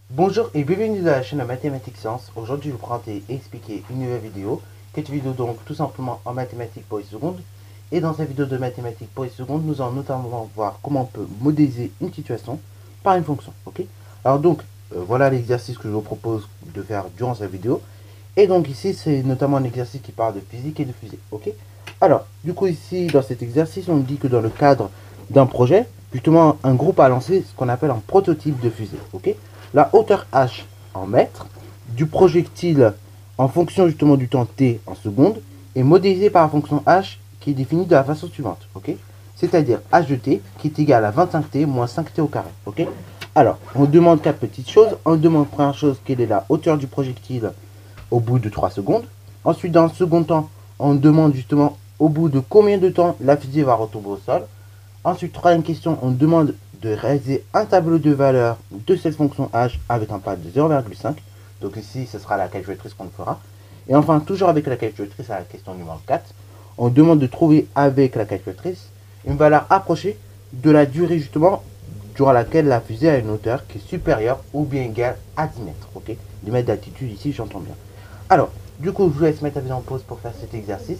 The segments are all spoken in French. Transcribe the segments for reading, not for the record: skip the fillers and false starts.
Bonjour et bienvenue dans la chaîne Mathématiques Sciences. Aujourd'hui, je vais vous présenter et expliquer une nouvelle vidéo. Cette vidéo donc tout simplement en mathématiques pour les secondes. Et dans cette vidéo de mathématiques pour les secondes, nous allons notamment voir comment on peut modéliser une situation par une fonction. Ok. Alors donc, voilà l'exercice que je vous propose de faire durant cette vidéo. Et donc ici, c'est notamment un exercice qui parle de physique et de fusée. Ok. Alors, du coup ici, dans cet exercice, on dit que dans le cadre d'un projet, justement, un groupe a lancé ce qu'on appelle un prototype de fusée. Ok. La hauteur h en mètres du projectile en fonction justement du temps t en secondes est modélisée par la fonction h qui est définie de la façon suivante. Ok. C'est-à-dire h de t qui est égal à 25t moins 5t au carré. Ok. Alors, on demande 4 petites choses. On demande première chose quelle est la hauteur du projectile au bout de 3 secondes. Ensuite, dans le second temps, on demande justement au bout de combien de temps la fusée va retomber au sol. Ensuite, troisième question, on demande de réaliser un tableau de valeur de cette fonction h avec un pas de 0,5. Donc ici, ce sera la calculatrice qu'on fera. Et enfin, toujours avec la calculatrice à la question numéro 4, on demande de trouver avec la calculatrice une valeur approchée de la durée justement durant laquelle la fusée a une hauteur qui est supérieure ou bien égale à 10 mètres. Ok, 10 mètres d'altitude ici, j'entends bien. Alors, du coup, je vous laisse mettre la vidéo en pause pour faire cet exercice.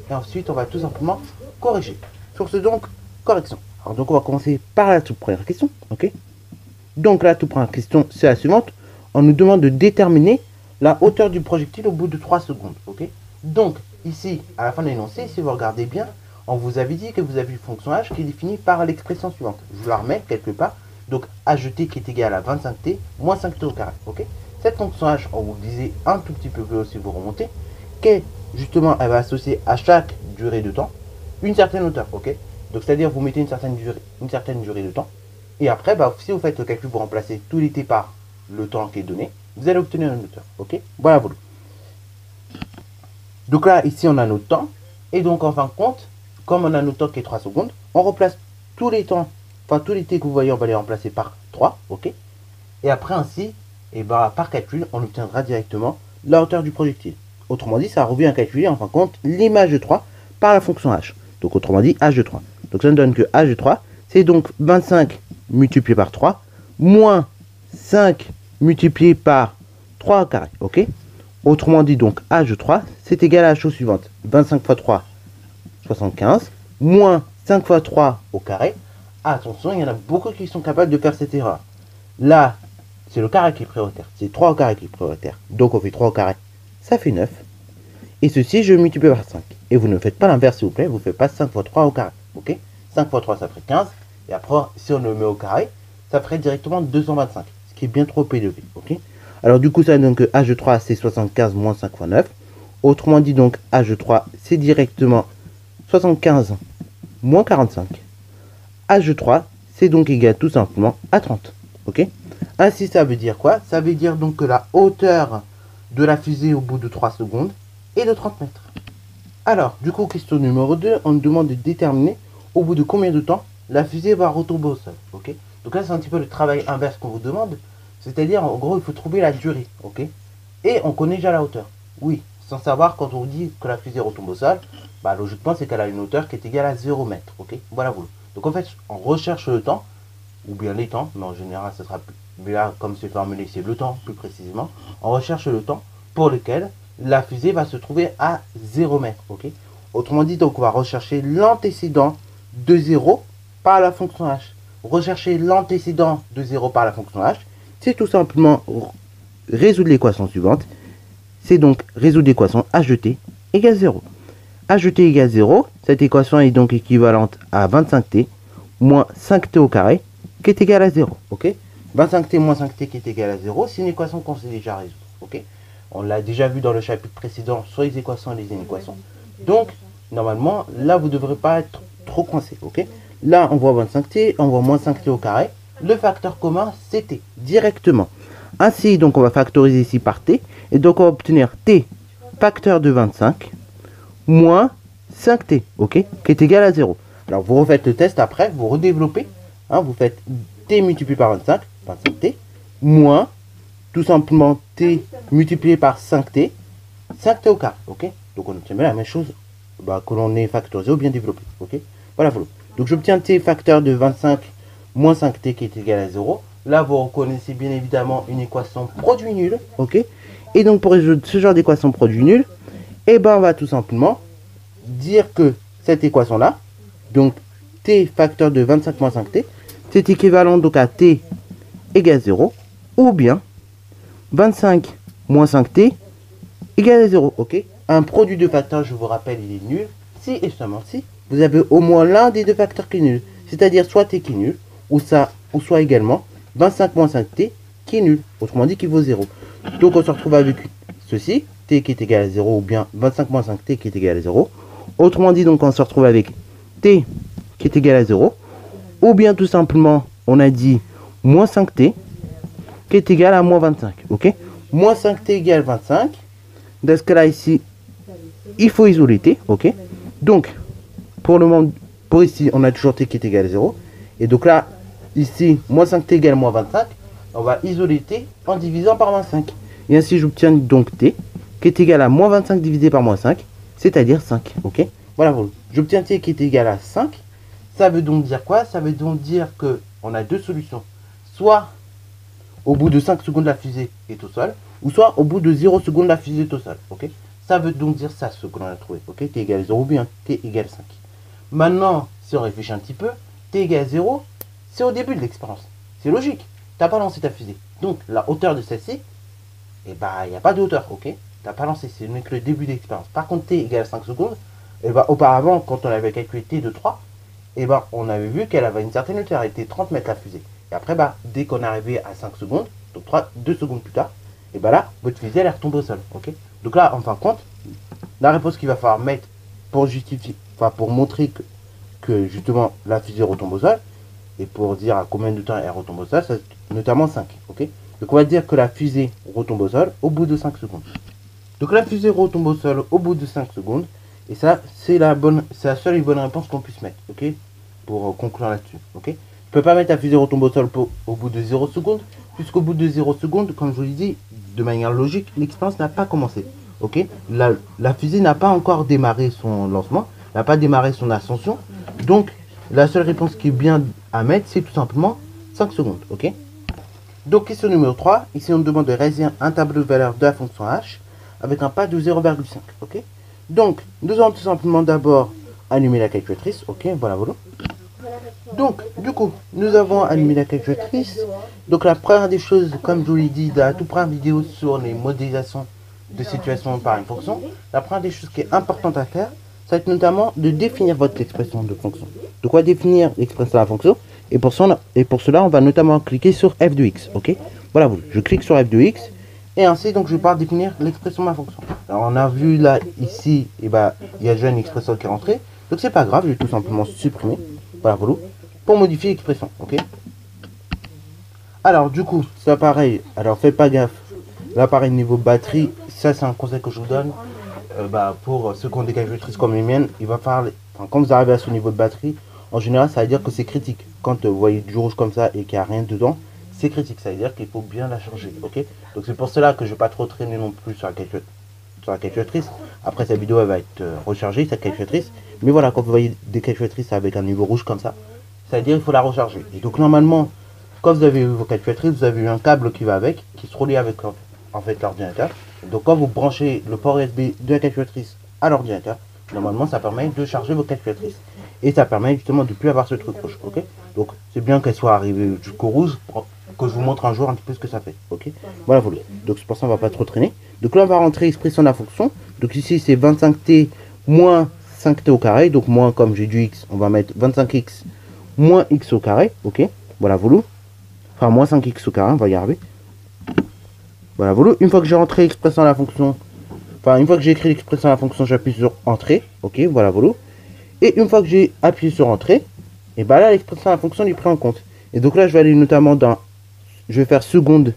Et ensuite, on va tout simplement corriger. Sur ce donc, correction. Alors donc, on va commencer par la toute première question. Ok. Donc, la toute première question, c'est la suivante. On nous demande de déterminer la hauteur du projectile au bout de 3 secondes. Ok. Donc, ici, à la fin de l'énoncé, si vous regardez bien, on vous avait dit que vous avez une fonction h qui est définie par l'expression suivante. Je vous la remets quelque part. Donc, h de t qui est égal à 25t moins 5t au carré. Ok. Cette fonction h, on vous le disait un tout petit peu plus haut si vous remontez, qu'est justement, elle va associer à chaque durée de temps une certaine hauteur. Ok. Donc, c'est-à-dire, vous mettez une certaine durée de temps. Et après, bah, si vous faites le calcul, vous remplacez tout les t par le temps qui est donné, vous allez obtenir une hauteur. Ok. Voilà, voilà. Donc là, ici, on a notre temps. Et donc, en fin de compte, comme on a notre temps qui est 3 secondes, on remplace tous les temps, enfin, tous les t que vous voyez, on va les remplacer par 3. Ok. Et après, ainsi, et bah, par calcul, on obtiendra directement la hauteur du projectile. Autrement dit, ça revient à calculer, en fin de compte, l'image de 3 par la fonction h. Donc, autrement dit, h de 3. Donc, ça nous donne que h de 3, c'est donc 25 multiplié par 3, moins 5 multiplié par 3 au carré. Ok. Autrement dit, donc, h de 3, c'est égal à la chose suivante. 25 fois 3, 75, moins 5 fois 3 au carré. Attention, il y en a beaucoup qui sont capables de faire cette erreur. Là, c'est le carré qui est prioritaire. C'est 3 au carré qui est prioritaire. Donc, on fait 3 au carré. Ça fait 9. Et ceci, je multiplie par 5. Et vous ne faites pas l'inverse, s'il vous plaît. Vous ne faites pas 5 fois 3 au carré. Ok. 5 fois 3, ça ferait 15. Et après, si on le met au carré, ça ferait directement 225. Ce qui est bien trop élevé. Ok. Alors, du coup, ça donne que h de 3, c'est 75 moins 5 fois 9. Autrement dit, donc, h de 3, c'est directement 75 moins 45. h de 3, c'est donc égal tout simplement à 30. Ok. Ainsi, ça veut dire quoi? Ça veut dire donc que la hauteur de la fusée au bout de 3 secondes est de 30 mètres. Alors, du coup, question numéro 2, on nous demande de déterminer au bout de combien de temps la fusée va retomber au sol. Ok. Donc là, c'est un petit peu le travail inverse qu'on vous demande. C'est-à-dire, en gros, il faut trouver la durée. Ok. Et on connaît déjà la hauteur. Oui, sans savoir, quand on vous dit que la fusée retombe au sol, bah, logiquement, c'est qu'elle a une hauteur qui est égale à 0 mètre. Ok. Voilà, voilà. Donc en fait, on recherche le temps, ou bien les temps, mais en général, ce sera plus. Mais là, comme c'est formulé, c'est le temps plus précisément. On recherche le temps pour lequel la fusée va se trouver à 0 mètre. Ok. Autrement dit, donc on va rechercher l'antécédent de 0 par la fonction h. Rechercher l'antécédent de 0 par la fonction h, c'est tout simplement résoudre l'équation suivante. C'est donc résoudre l'équation h de t égale 0. h de t égale 0, cette équation est donc équivalente à 25t moins 5t au carré qui est égal à 0. Ok. 25t moins 5t qui est égal à 0, c'est une équation qu'on sait déjà résoudre. Ok. On l'a déjà vu dans le chapitre précédent sur les équations et les inéquations. Donc, normalement, là, vous ne devrez pas être trop coincé. Ok. Là, on voit 25t, on voit moins 5t au carré. Le facteur commun, c'est t, directement. Ainsi, donc, on va factoriser ici par t. Et donc, on va obtenir t facteur de 25 moins 5t, ok, qui est égal à 0. Alors, vous refaites le test après, vous redéveloppez. Hein, vous faites t multiplié par 25, 25t, moins, tout simplement, t multiplié par 5t, 5t au carré, ok. Donc, on obtient la même chose que l'on ait factorisé ou bien développé, ok. Voilà, voilà. Donc, j'obtiens t facteur de 25 moins 5t qui est égal à 0. Là, vous reconnaissez bien évidemment une équation produit nul, ok? Et donc, pour résoudre ce genre d'équation produit nul, eh ben, on va tout simplement dire que cette équation-là, donc t facteur de 25 moins 5t, c'est équivalent donc à t égale 0, ou bien 25 moins 5t égale à 0, ok? Un produit de facteurs, je vous rappelle, il est nul si et seulement si vous avez au moins l'un des deux facteurs qui est nul, c'est-à-dire soit t qui est nul, ou soit également 25 moins 5t qui est nul, autrement dit qui vaut 0. Donc on se retrouve avec ceci, t qui est égal à 0, ou bien 25 moins 5t qui est égal à 0. Autrement dit, donc on se retrouve avec t qui est égal à 0, ou bien tout simplement, on a dit moins 5t qui est égal à moins 25, ok? Moins 5t égale 25, dans ce cas-là ici, il faut isoler t, ok? Donc, pour le moment, pour ici, on a toujours t qui est égal à 0, et donc là, ici, moins 5t égale moins 25, on va isoler t en divisant par moins 5. Et ainsi, j'obtiens donc t qui est égal à moins 25 divisé par moins 5, c'est-à-dire 5, ok? Voilà, j'obtiens t qui est égal à 5. Ça veut donc dire quoi? Ça veut donc dire que on a deux solutions. Soit au bout de 5 secondes, la fusée est au sol, ou soit au bout de 0 secondes, la fusée est au sol, ok? Ça veut donc dire ça, ce que l'on a trouvé, ok? T égale 0 ou bien t égale 5. Maintenant, si on réfléchit un petit peu, t égale 0, c'est au début de l'expérience. C'est logique. Tu n'as pas lancé ta fusée. Donc, la hauteur de celle-ci, eh ben, il n'y a pas de hauteur, ok? Tu n'as pas lancé, c'est que le début de l'expérience. Par contre, t égale 5 secondes, eh ben, auparavant, quand on avait calculé t de 3, eh ben, on avait vu qu'elle avait une certaine hauteur, elle était 30 mètres la fusée. Et après, bah, dès qu'on est arrivé à 5 secondes, donc 2 secondes plus tard, et ben là, votre fusée, elle est retombée au sol, ok? Donc là, en fin de compte, la réponse qu'il va falloir mettre pour justifier, enfin, pour montrer que justement, la fusée retombe au sol, et pour dire à combien de temps elle retombe au sol, c'est notamment 5, ok? Donc on va dire que la fusée retombe au sol au bout de 5 secondes. Donc la fusée retombe au sol au bout de 5 secondes, et ça, c'est la seule et bonne réponse qu'on puisse mettre, ok? Pour conclure là-dessus, ok? Je ne peux pas mettre la fusée retombe au sol au bout de 0 secondes, puisqu'au bout de 0 secondes, comme je vous l'ai dit, de manière logique, l'expérience n'a pas commencé, ok? La fusée n'a pas encore démarré son lancement, n'a pas démarré son ascension, donc la seule réponse qui est bien à mettre, c'est tout simplement 5 secondes, ok? Donc question numéro 3, ici on nous demande de réaliser un tableau de valeur de la fonction h avec un pas de 0,5, ok? Donc, nous allons tout simplement d'abord allumer la calculatrice, ok, voilà. Donc, du coup, nous avons allumé la calculatrice. Donc, la première des choses, comme je vous l'ai dit dans la toute première vidéo sur les modélisations de situation par une fonction, la première des choses qui est importante à faire, ça va être notamment de définir votre expression de fonction. De quoi définir l'expression de la fonction, et pour cela, on va notamment cliquer sur f de x, ok? Voilà, je clique sur f de x, et ainsi, donc, je vais pouvoir définir l'expression de ma fonction. Alors, on a vu là, ici, et bah, il y a déjà une expression qui est rentrée. Donc, c'est pas grave, je vais tout simplement supprimer. Voilà, pour modifier l'expression, ok? Alors, du coup, c'est pareil. Alors, faites pas gaffe. L'appareil niveau batterie, ça, c'est un conseil que je vous donne. Pour ceux qui ont des calculatrices comme les miennes, il va falloir, quand vous arrivez à ce niveau de batterie, en général, ça veut dire que c'est critique. Quand vous voyez du rouge comme ça et qu'il n'y a rien dedans, c'est critique, ça veut dire qu'il faut bien la changer, ok? Donc c'est pour cela que je ne vais pas trop traîner non plus sur la calculatrice. Après cette vidéo elle va être rechargée, cette calculatrice. Mais voilà, quand vous voyez des calculatrices avec un niveau rouge comme ça veut dire qu'il faut la recharger. Et donc normalement, quand vous avez eu vos calculatrices, vous avez eu un câble qui va avec, qui se relie avec en fait l'ordinateur. Donc quand vous branchez le port USB de la calculatrice à l'ordinateur, normalement ça permet de charger vos calculatrices. Et ça permet justement de ne plus avoir ce truc rouge, ok? Donc c'est bien qu'elle soit arrivée jusqu'au rouge pour que je vous montre un jour un petit peu ce que ça fait, ok? Voilà, donc c'est pour ça qu'on va pas trop traîner. Donc là on va rentrer l'expression de la fonction. Donc ici c'est 25t moins 5t au carré. Donc moins, comme j'ai du x, on va mettre 25x moins x au carré, ok? Voilà, enfin moins 5x au carré, on va y arriver. Voilà, une fois que j'ai rentré l'expression de la fonction, enfin une fois que j'ai écrit l'expression de la fonction, j'appuie sur entrée, ok? Voilà. Et une fois que j'ai appuyé sur entrée, et bah là l'expression de la fonction est prise en compte. Et donc là je vais aller notamment je vais faire seconde,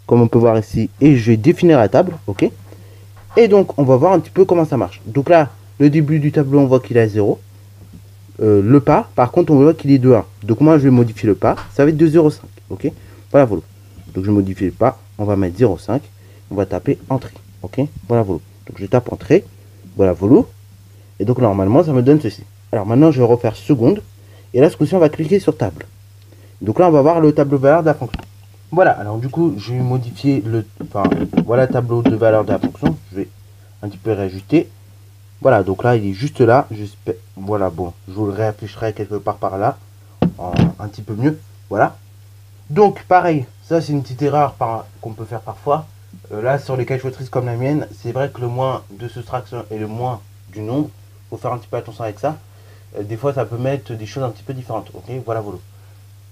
comme on peut voir ici, et je vais définir la table, ok? Et donc on va voir un petit peu comment ça marche. Donc là, le début du tableau, on voit qu'il est à 0. Le pas, par contre, on voit qu'il est de 1. Donc moi je vais modifier le pas, ça va être de 0,5, ok? Voilà. Donc je modifie le pas, on va mettre 0,5, on va taper entrée, ok? Voilà. Donc je tape entrée, voilà. Et donc normalement ça me donne ceci. Alors maintenant je vais refaire seconde. Et là ce coup-ci on va cliquer sur table. Donc là, on va voir le tableau de valeur de la fonction. Voilà, alors du coup, je vais modifier le... Enfin, voilà le tableau de valeur de la fonction. Je vais un petit peu réajuster. Voilà, donc là, il est juste là. J'espère... Voilà, bon, je vous le réafficherai quelque part par là. Un petit peu mieux. Voilà. Donc, pareil, ça, c'est une petite erreur qu'on peut faire parfois. Là, sur les calculatrices comme la mienne, c'est vrai que le moins de soustraction et le moins du nombre, il faut faire un petit peu attention avec ça. Des fois, ça peut mettre des choses un petit peu différentes. Ok, voilà, voilà.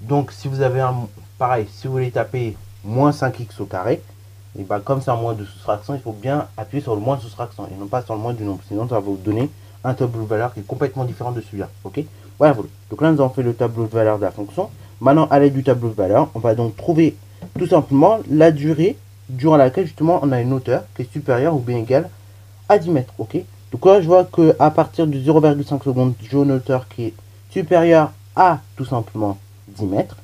Donc, si vous avez pareil, si vous voulez taper moins 5x au carré, et ben comme c'est un moins de soustraction, il faut bien appuyer sur le moins de soustraction et non pas sur le moins du nombre. Sinon, ça va vous donner un tableau de valeur qui est complètement différent de celui-là. Ok, voilà, voilà. Donc là, nous avons fait le tableau de valeur de la fonction. Maintenant, à l'aide du tableau de valeur, on va donc trouver tout simplement la durée durant laquelle justement on a une hauteur qui est supérieure ou bien égale à 10 mètres. Ok, donc là, je vois qu'à partir de 0,5 secondes, j'ai une hauteur qui est supérieure à tout simplement 10 mètres.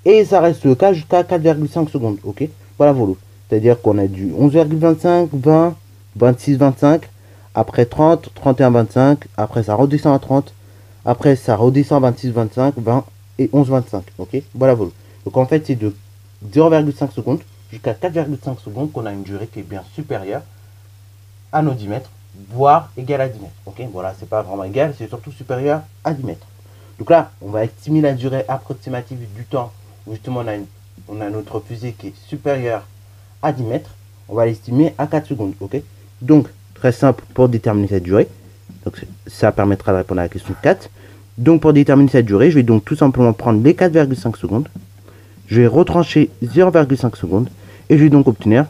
Et ça reste le cas jusqu'à 4,5 secondes. Ok, voilà, voilà. C'est-à-dire qu'on a du 11,25, 20, 26, 25, après 30, 31, 25, après ça redescend à 30, après ça redescend à 26, 25, 20 et 11, 25. Ok, voilà, voilà. Donc en fait, c'est de 0,5 secondes jusqu'à 4,5 secondes qu'on a une durée qui est bien supérieure à nos 10 mètres, voire égale à 10 mètres. Ok, voilà, c'est pas vraiment égal, c'est surtout supérieur à 10 mètres. Donc là, on va estimer la durée approximative du temps où justement on a notre fusée qui est supérieure à 10 mètres. On va l'estimer à 4 secondes. Ok, donc très simple pour déterminer cette durée. Donc ça permettra de répondre à la question 4. Donc pour déterminer cette durée, je vais donc tout simplement prendre les 4,5 secondes. Je vais retrancher 0,5 secondes et je vais donc obtenir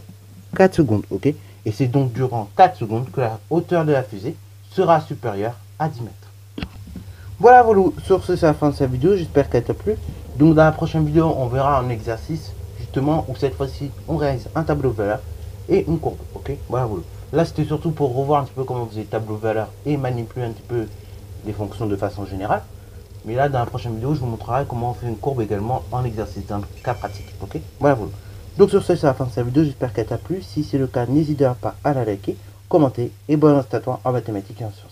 4 secondes. Ok, et c'est donc durant 4 secondes que la hauteur de la fusée sera supérieure à 10 mètres. Voilà, voilà, sur ce, c'est la fin de cette vidéo. J'espère qu'elle t'a plu. Donc dans la prochaine vidéo, on verra un exercice justement où cette fois-ci, on réalise un tableau de valeur et une courbe. Ok, voilà, voilà. Là, c'était surtout pour revoir un petit peu comment vous faisait tableau de valeur et manipuler un petit peu les fonctions de façon générale. Mais là, dans la prochaine vidéo, je vous montrerai comment on fait une courbe également en exercice, dans le cas pratique. Ok, voilà, voilà. Donc sur ce, c'est la fin de cette vidéo. J'espère qu'elle t'a plu. Si c'est le cas, n'hésite pas à la liker, commenter et bonne reste à toi en mathématiques et en sciences.